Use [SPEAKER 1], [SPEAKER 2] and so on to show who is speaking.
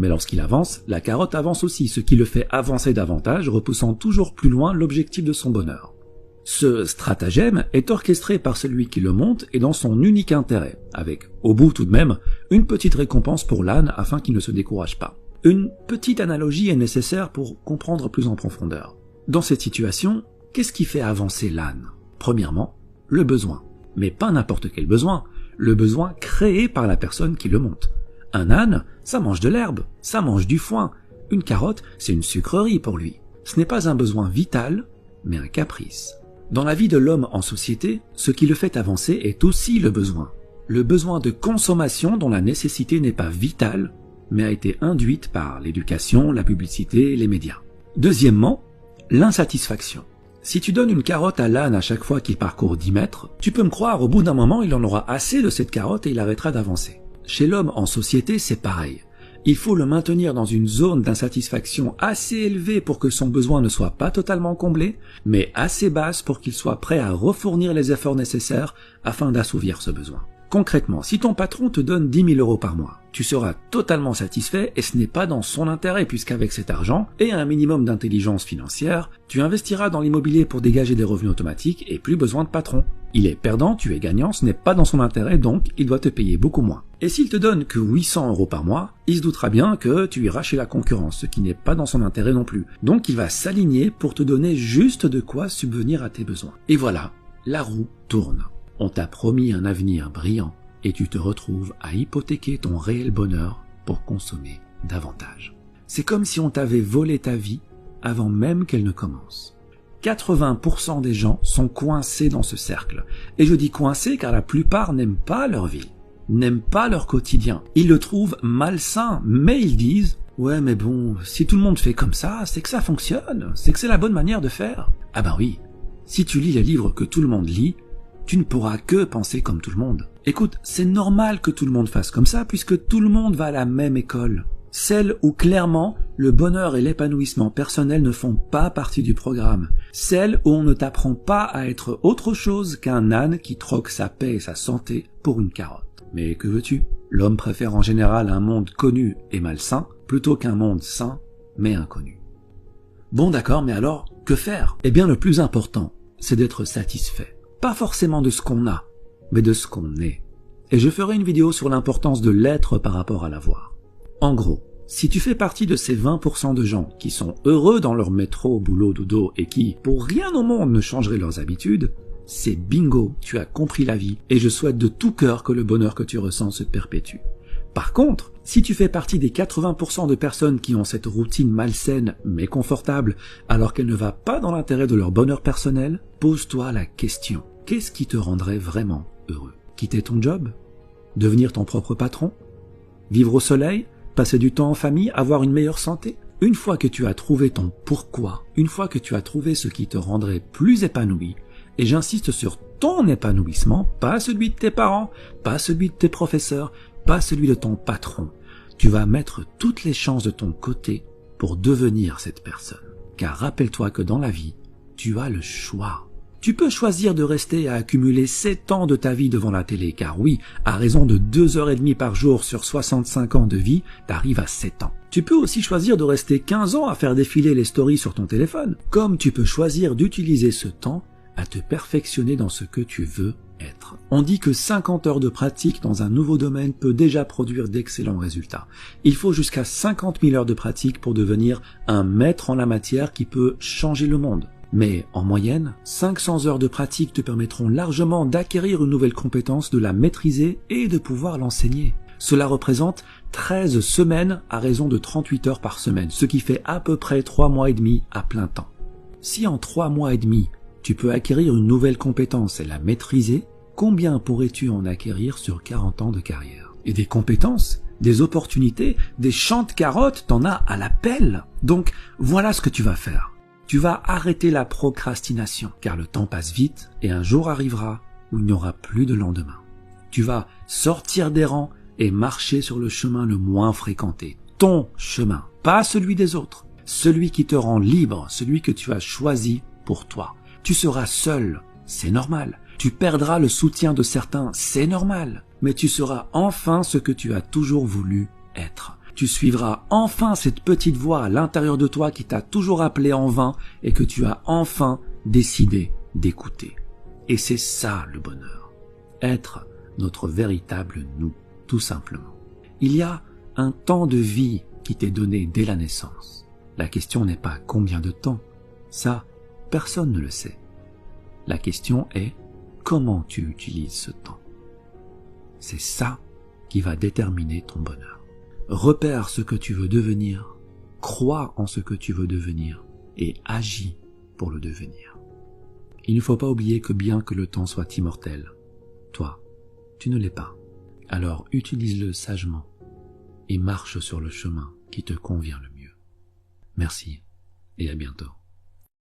[SPEAKER 1] Mais lorsqu'il avance, la carotte avance aussi, ce qui le fait avancer davantage, repoussant toujours plus loin l'objectif de son bonheur. Ce stratagème est orchestré par celui qui le monte et dans son unique intérêt, avec, au bout tout de même, une petite récompense pour l'âne afin qu'il ne se décourage pas. Une petite analogie est nécessaire pour comprendre plus en profondeur. Dans cette situation, qu'est-ce qui fait avancer l'âne? Premièrement, le besoin. Mais pas n'importe quel besoin, le besoin créé par la personne qui le monte. Un âne, ça mange de l'herbe, ça mange du foin. Une carotte, c'est une sucrerie pour lui. Ce n'est pas un besoin vital, mais un caprice. Dans la vie de l'homme en société, ce qui le fait avancer est aussi le besoin. Le besoin de consommation dont la nécessité n'est pas vitale, mais a été induite par l'éducation, la publicité et les médias. Deuxièmement, l'insatisfaction. Si tu donnes une carotte à l'âne à chaque fois qu'il parcourt 10 mètres, tu peux me croire, au bout d'un moment, il en aura assez de cette carotte et il arrêtera d'avancer. Chez l'homme en société, c'est pareil. Il faut le maintenir dans une zone d'insatisfaction assez élevée pour que son besoin ne soit pas totalement comblé, mais assez basse pour qu'il soit prêt à refournir les efforts nécessaires afin d'assouvir ce besoin. Concrètement, si ton patron te donne 10 000 € par mois, tu seras totalement satisfait et ce n'est pas dans son intérêt puisqu'avec cet argent et un minimum d'intelligence financière, tu investiras dans l'immobilier pour dégager des revenus automatiques et plus besoin de patron. Il est perdant, tu es gagnant, ce n'est pas dans son intérêt donc il doit te payer beaucoup moins. Et s'il te donne que 800 € par mois, il se doutera bien que tu iras chez la concurrence, ce qui n'est pas dans son intérêt non plus. Donc il va s'aligner pour te donner juste de quoi subvenir à tes besoins. Et voilà, la roue tourne. On t'a promis un avenir brillant et tu te retrouves à hypothéquer ton réel bonheur pour consommer davantage. C'est comme si on t'avait volé ta vie avant même qu'elle ne commence. 80% des gens sont coincés dans ce cercle. Et je dis coincés car la plupart n'aiment pas leur vie, n'aiment pas leur quotidien. Ils le trouvent malsain, mais ils disent « Ouais mais bon, si tout le monde fait comme ça, c'est que ça fonctionne, c'est que c'est la bonne manière de faire. » Ah ben oui, si tu lis les livres que tout le monde lit, tu ne pourras que penser comme tout le monde. Écoute, c'est normal que tout le monde fasse comme ça puisque tout le monde va à la même école. Celle où clairement le bonheur et l'épanouissement personnel ne font pas partie du programme. Celle où on ne t'apprend pas à être autre chose qu'un âne qui troque sa paix et sa santé pour une carotte. Mais que veux-tu? L'homme préfère en général un monde connu et malsain plutôt qu'un monde sain mais inconnu. Bon d'accord, mais alors, que faire? Eh bien le plus important, c'est d'être satisfait. Pas forcément de ce qu'on a, mais de ce qu'on est. Et je ferai une vidéo sur l'importance de l'être par rapport à l'avoir. En gros, si tu fais partie de ces 20% de gens qui sont heureux dans leur métro, boulot, dodo et qui, pour rien au monde, ne changeraient leurs habitudes, c'est bingo, tu as compris la vie et je souhaite de tout cœur que le bonheur que tu ressens se perpétue. Par contre, si tu fais partie des 80% de personnes qui ont cette routine malsaine mais confortable alors qu'elle ne va pas dans l'intérêt de leur bonheur personnel, pose-toi la question. Qu'est-ce qui te rendrait vraiment heureux? Quitter ton job? Devenir ton propre patron? Vivre au soleil? Passer du temps en famille? Avoir une meilleure santé? Une fois que tu as trouvé ton pourquoi, une fois que tu as trouvé ce qui te rendrait plus épanoui, et j'insiste sur ton épanouissement, pas celui de tes parents, pas celui de tes professeurs, pas celui de ton patron, tu vas mettre toutes les chances de ton côté pour devenir cette personne. Car rappelle-toi que dans la vie, tu as le choix. Tu peux choisir de rester à accumuler 7 ans de ta vie devant la télé, car oui, à raison de 2h30 par jour sur 65 ans de vie, t'arrives à 7 ans. Tu peux aussi choisir de rester 15 ans à faire défiler les stories sur ton téléphone, comme tu peux choisir d'utiliser ce temps à te perfectionner dans ce que tu veux être. On dit que 50 heures de pratique dans un nouveau domaine peut déjà produire d'excellents résultats. Il faut jusqu'à 50 000 heures de pratique pour devenir un maître en la matière qui peut changer le monde. Mais en moyenne, 500 heures de pratique te permettront largement d'acquérir une nouvelle compétence, de la maîtriser et de pouvoir l'enseigner. Cela représente 13 semaines à raison de 38 heures par semaine, ce qui fait à peu près 3 mois et demi à plein temps. Si en 3 mois et demi, tu peux acquérir une nouvelle compétence et la maîtriser, combien pourrais-tu en acquérir sur 40 ans de carrière? Et des compétences, des opportunités, des champs de carottes, t'en as à la pelle. Donc voilà ce que tu vas faire. Tu vas arrêter la procrastination, car le temps passe vite et un jour arrivera où il n'y aura plus de lendemain. Tu vas sortir des rangs et marcher sur le chemin le moins fréquenté. Ton chemin, pas celui des autres. Celui qui te rend libre, celui que tu as choisi pour toi. Tu seras seul, c'est normal. Tu perdras le soutien de certains, c'est normal. Mais tu seras enfin ce que tu as toujours voulu être. tu suivras enfin cette petite voix à l'intérieur de toi qui t'a toujours appelé en vain et que tu as enfin décidé d'écouter. Et c'est ça le bonheur. Être notre véritable nous, tout simplement. Il y a un temps de vie qui t'est donné dès la naissance. La question n'est pas combien de temps. Ça, personne ne le sait. La question est comment tu utilises ce temps. C'est ça qui va déterminer ton bonheur. Repère ce que tu veux devenir, crois en ce que tu veux devenir et agis pour le devenir. Il ne faut pas oublier que bien que le temps soit immortel, toi, tu ne l'es pas. Alors utilise-le sagement et marche sur le chemin qui te convient le mieux. Merci et à bientôt.